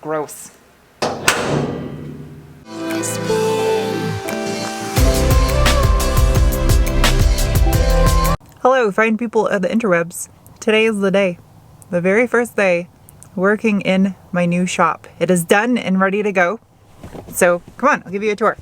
Gross. Hello, fine people of the interwebs. Today is the day. The very first day working in my new shop. It is done and ready to go. So come on, I'll give you a tour.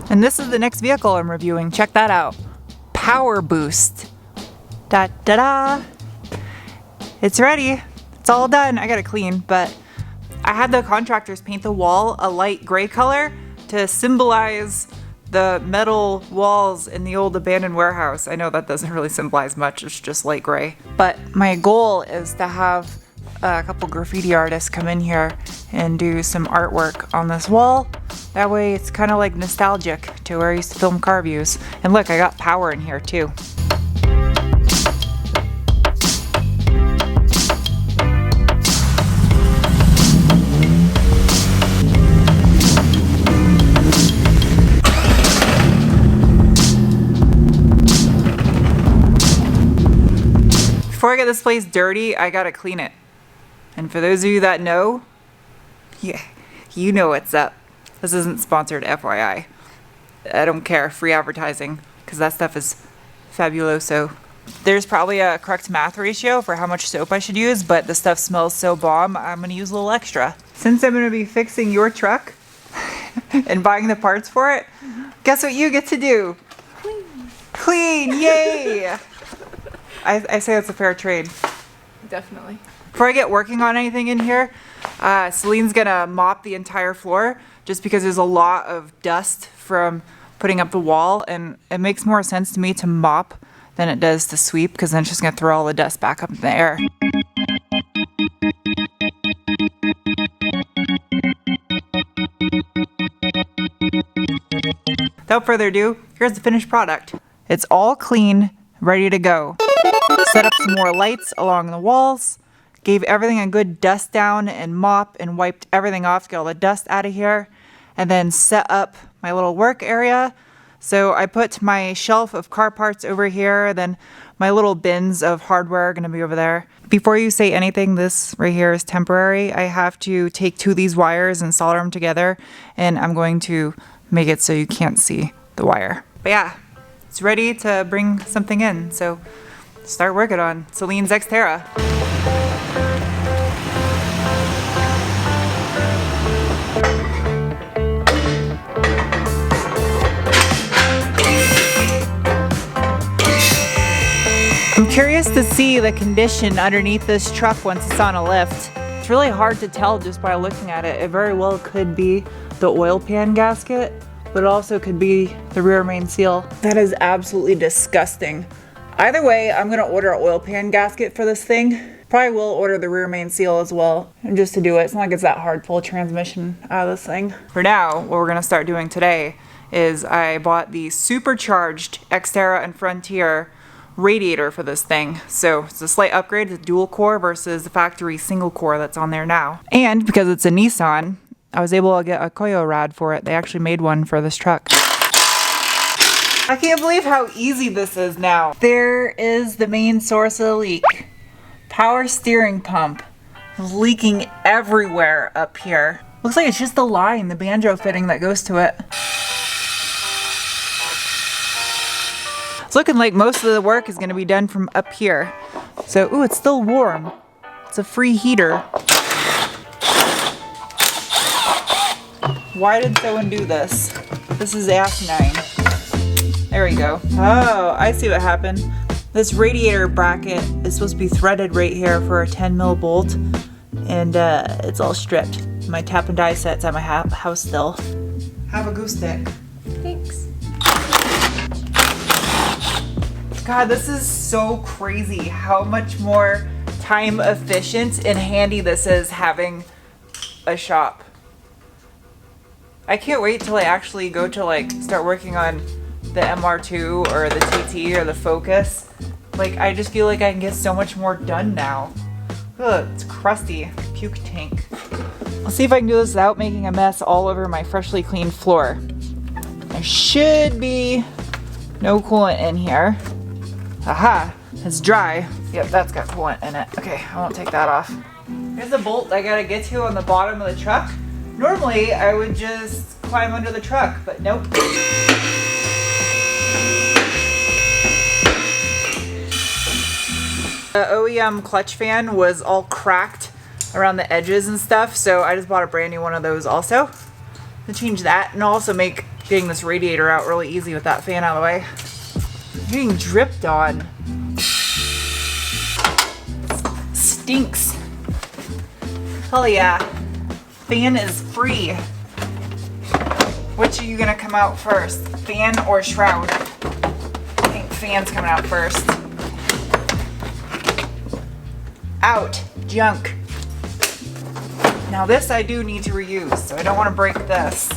And this is the next vehicle I'm reviewing. Check that out. Power Boost. Da da da. It's ready. It's all done. I gotta clean, but I had the contractors paint the wall a light gray color to symbolize the metal walls in the old abandoned warehouse. I know that doesn't really symbolize much, it's just light gray. But my goal is to have a couple graffiti artists come in here and do some artwork on this wall. That way it's kind of like nostalgic to where I used to film car views. And look, I got power in here too. Before I get this place dirty, I gotta clean it. And for those of you that know, yeah, you know what's up. This isn't sponsored, FYI. I don't care, free advertising, because that stuff is fabuloso. There's probably a correct math ratio for how much soap I should use, but the stuff smells so bomb, I'm gonna use a little extra. Since I'm gonna be fixing your truck and buying the parts for it, guess what you get to do? Clean, yay! I say it's a fair trade. Definitely. Before I get working on anything in here, Celine's gonna mop the entire floor just because there's a lot of dust from putting up the wall, and it makes more sense to me to mop than it does to sweep, because then it's just gonna throw all the dust back up in the air. Without further ado, here's the finished product. It's all clean, ready to go. Set up some more lights along the walls, gave everything a good dust down and mop and wiped everything off to get all the dust out of here, and then set up my little work area. So I put my shelf of car parts over here, then my little bins of hardware are gonna be over there. Before you say anything, this right here is temporary. I have to take two of these wires and solder them together, and I'm going to make it so you can't see the wire. But yeah, it's ready to bring something in, so start working on Celine's Xterra. I'm curious to see the condition underneath this truck once it's on a lift. It's really hard to tell just by looking at it. It very well could be the oil pan gasket, but it also could be the rear main seal. That is absolutely disgusting. Either way, I'm gonna order an oil pan gasket for this thing. Probably will order the rear main seal as well, just to do it. It's not like it's that hard to pull a transmission out of this thing. For now, what we're gonna start doing today is I bought the Supercharged Xterra and Frontier radiator for this thing. So it's a slight upgrade to dual core versus the factory single core that's on there now. And because it's a Nissan, I was able to get a Koyorad for it. They actually made one for this truck. I can't believe how easy this is now. There is the main source of the leak. Power steering pump is leaking everywhere up here. Looks like it's just the line, the banjo fitting that goes to it. It's looking like most of the work is gonna be done from up here. So, ooh, it's still warm. It's a free heater. Why did someone do this? This is asinine. There we go. Oh, I see what happened. This radiator bracket is supposed to be threaded right here for a 10 mil bolt, and it's all stripped. My tap and die set's at my house still. Have a goose stick. Thanks. God, this is so crazy how much more time efficient and handy this is having a shop. I can't wait till I actually go to like start working on the MR2 or the TT or the Focus. Like, I just feel like I can get so much more done now. Ugh, it's crusty. Puke tank. I'll see if I can do this without making a mess all over my freshly cleaned floor. There should be no coolant in here. Aha, it's dry. Yep, that's got coolant in it. Okay, I won't take that off. There's a bolt I gotta get to on the bottom of the truck. Normally, I would just climb under the truck, but nope. The OEM clutch fan was all cracked around the edges and stuff, so I just bought a brand new one of those also to change that, and also make getting this radiator out really easy with that fan out of the way. I'm getting dripped on. Stinks. Hell yeah. Fan is free. Which are you gonna come out first? Fan or shroud? I think fan's coming out first. Out. Junk. Now this I do need to reuse, so I don't want to break this.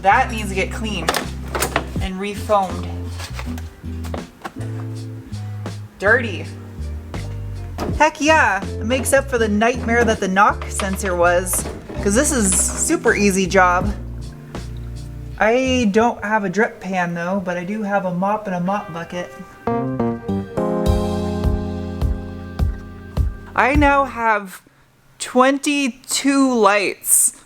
That needs to get cleaned and refoamed. Dirty. Heck yeah, it makes up for the nightmare that the knock sensor was, because this is super easy job. I don't have a drip pan though, but I do have a mop and a mop bucket. I now have 22 lights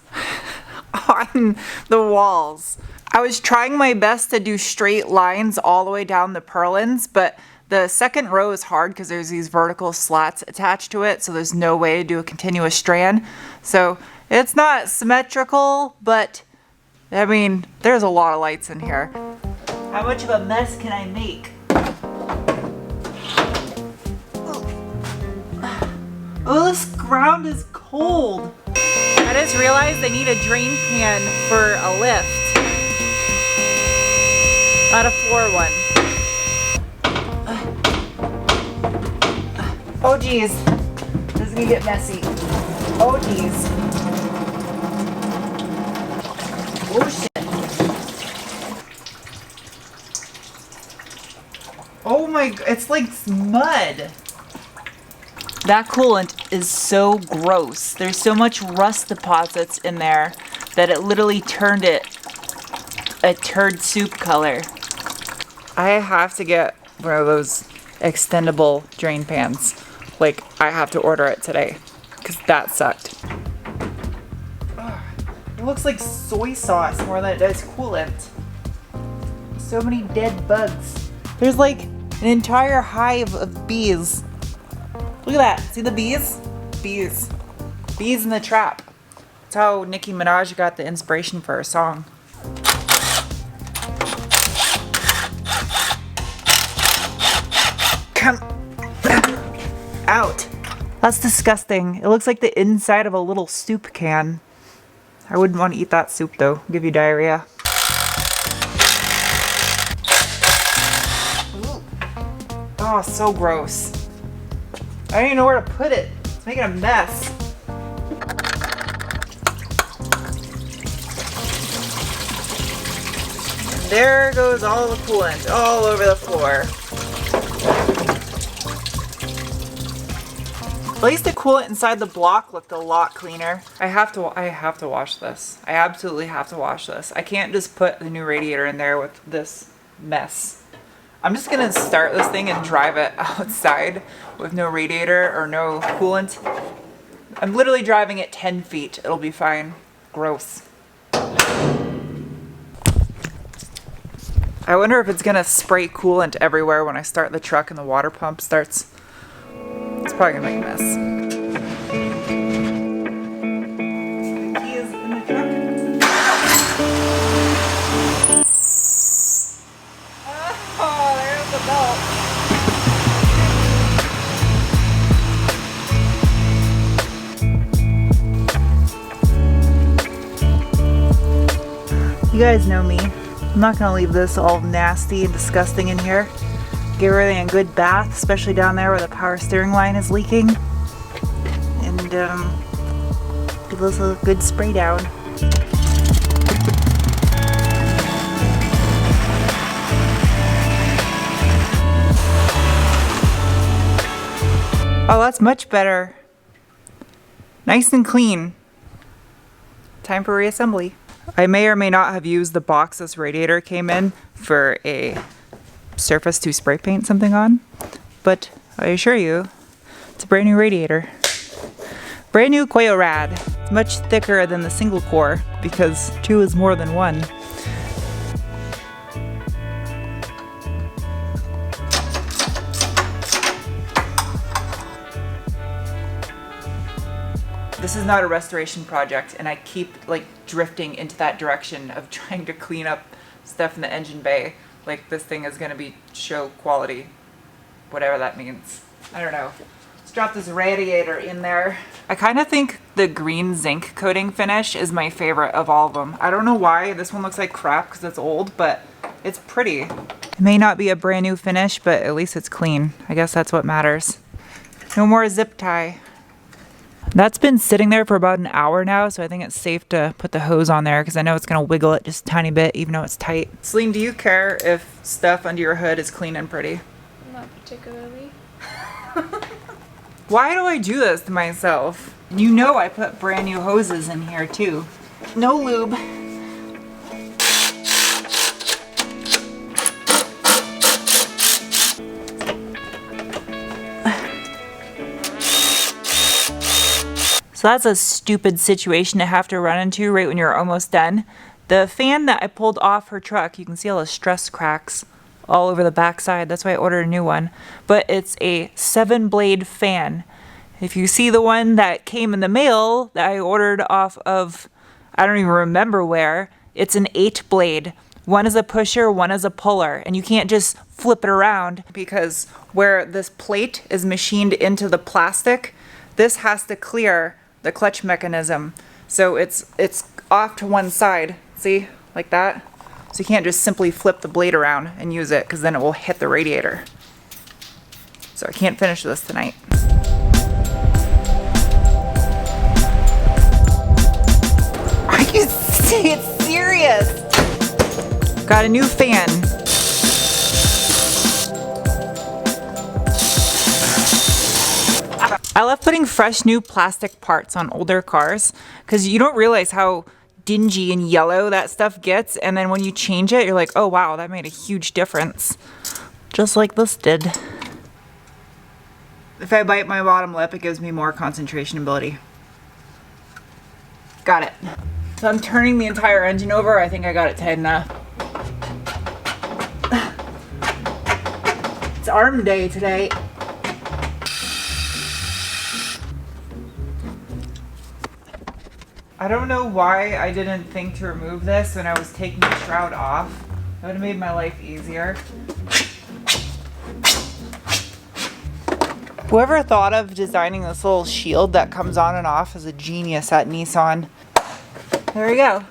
on the walls. I was trying my best to do straight lines all the way down the purlins, but the second row is hard because there's these vertical slats attached to it, so there's no way to do a continuous strand. So it's not symmetrical, but I mean, there's a lot of lights in here. How much of a mess can I make? Oh, this ground is cold. I just realized I need a drain pan for a lift. Not a floor one. Oh geez. This is gonna get messy. Oh geez. Oh shit. Oh my, it's like mud. That coolant is so gross. There's so much rust deposits in there that it literally turned it a turd soup color. I have to get one of those extendable drain pans. Like, I have to order it today because that sucked. Ugh, it looks like soy sauce more than it does coolant. So many dead bugs. There's like an entire hive of bees. Look at that. See the bees? Bees. Bees in the trap. That's how Nicki Minaj got the inspiration for her song. Come out. That's disgusting. It looks like the inside of a little soup can. I wouldn't want to eat that soup though. It'll give you diarrhea. Ooh. Oh, so gross. I don't even know where to put it. It's making a mess. And there goes all the coolant all over the floor. At least the coolant inside the block looked a lot cleaner. I have to wash this. I absolutely have to wash this. I can't just put the new radiator in there with this mess. I'm just gonna start this thing and drive it outside with no radiator or no coolant. I'm literally driving it 10 feet. It'll be fine. Gross. I wonder if it's gonna spray coolant everywhere when I start the truck and the water pump starts. It's probably gonna make a mess. Key is in the truck. Oh, there's the belt. You guys know me. I'm not gonna leave this all nasty and disgusting in here. Give everything a good bath, especially down there where the power steering line is leaking. And give this a good spray down. Oh, that's much better. Nice and clean. Time for reassembly. I may or may not have used the box this radiator came in for a surface to spray paint something on, but I assure you, It's a brand new radiator. Brand new Koyorad. It's much thicker than the single core because 2 is more than 1. This is not a restoration project, and I keep like drifting into that direction of trying to clean up stuff in the engine bay. Like this thing is gonna be show quality, whatever that means. I don't know. Let's drop this radiator in there. I kind of think the green zinc coating finish is my favorite of all of them. I don't know why this one looks like crap because it's old, but it's pretty. It may not be a brand new finish, but at least it's clean. I guess that's what matters. No more zip tie. That's been sitting there for about an hour now, so I think it's safe to put the hose on there because I know it's going to wiggle it just a tiny bit, even though it's tight. Celine, do you care if stuff under your hood is clean and pretty? Not particularly. Why do I do this to myself? You know I put brand new hoses in here too. No lube. So that's a stupid situation to have to run into right when you're almost done. The fan that I pulled off her truck, you can see all the stress cracks all over the backside. That's why I ordered a new one. But it's a 7-blade fan. If you see the one that came in the mail that I ordered off of, I don't even remember where, it's an 8-blade. One is a pusher, one is a puller, and you can't just flip it around because where this plate is machined into the plastic, this has to clear the clutch mechanism. So it's off to one side, see, like that. So you can't just simply flip the blade around and use it because then it will hit the radiator. So I can't finish this tonight. Are you serious? Got a new fan. I love putting fresh new plastic parts on older cars because you don't realize how dingy and yellow that stuff gets, and then when you change it, you're like, oh wow, that made a huge difference. Just like this did. If I bite my bottom lip, it gives me more concentration ability. Got it. So I'm turning the entire engine over. I think I got it tightened up. It's arm day today. I don't know why I didn't think to remove this when I was taking the shroud off. That would have made my life easier. Whoever thought of designing this little shield that comes on and off is a genius at Nissan. There we go.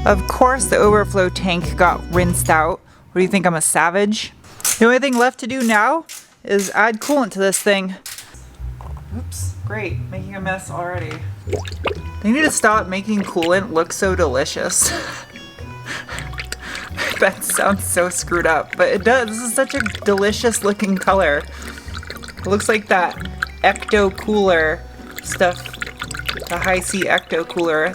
Of course the overflow tank got rinsed out. What do you think, I'm a savage? The only thing left to do now is add coolant to this thing. Oops, great, making a mess already. They need to stop making coolant look so delicious. That sounds so screwed up, but it does. This is such a delicious looking color. It looks like that Ecto Cooler stuff, the High C Ecto Cooler.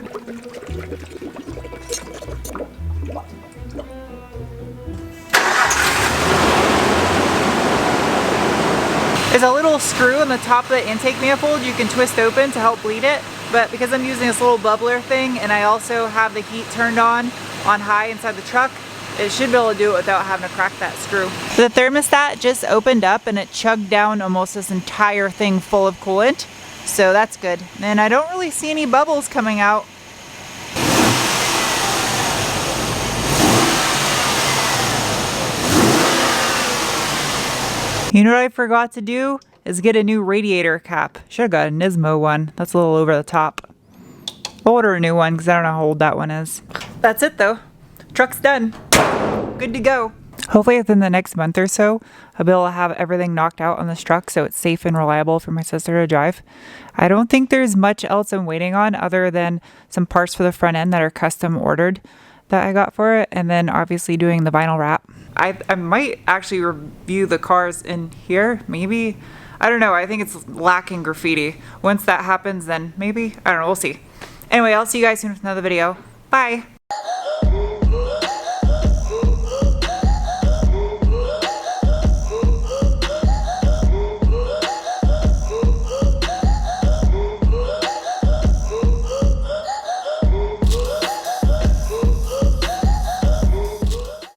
There's a little screw in the top of the intake manifold you can twist open to help bleed it, but because I'm using this little bubbler thing and I also have the heat turned on high inside the truck, it should be able to do it without having to crack that screw. The thermostat just opened up and it chugged down almost this entire thing full of coolant, so that's good. And I don't really see any bubbles coming out. You know what I forgot to do is get a new radiator cap. Should have got a Nismo one. That's a little over the top. I'll order a new one because I don't know how old that one is. That's it though. Truck's done. Good to go. Hopefully within the next month or so, I'll be able to have everything knocked out on this truck so it's safe and reliable for my sister to drive. I don't think there's much else I'm waiting on other than some parts for the front end that are custom ordered that I got for it, and then obviously doing the vinyl wrap. I might actually review the cars in here, maybe. I don't know, I think it's lacking graffiti. Once that happens, then maybe, I don't know, we'll see. Anyway, I'll see you guys soon with another video. Bye.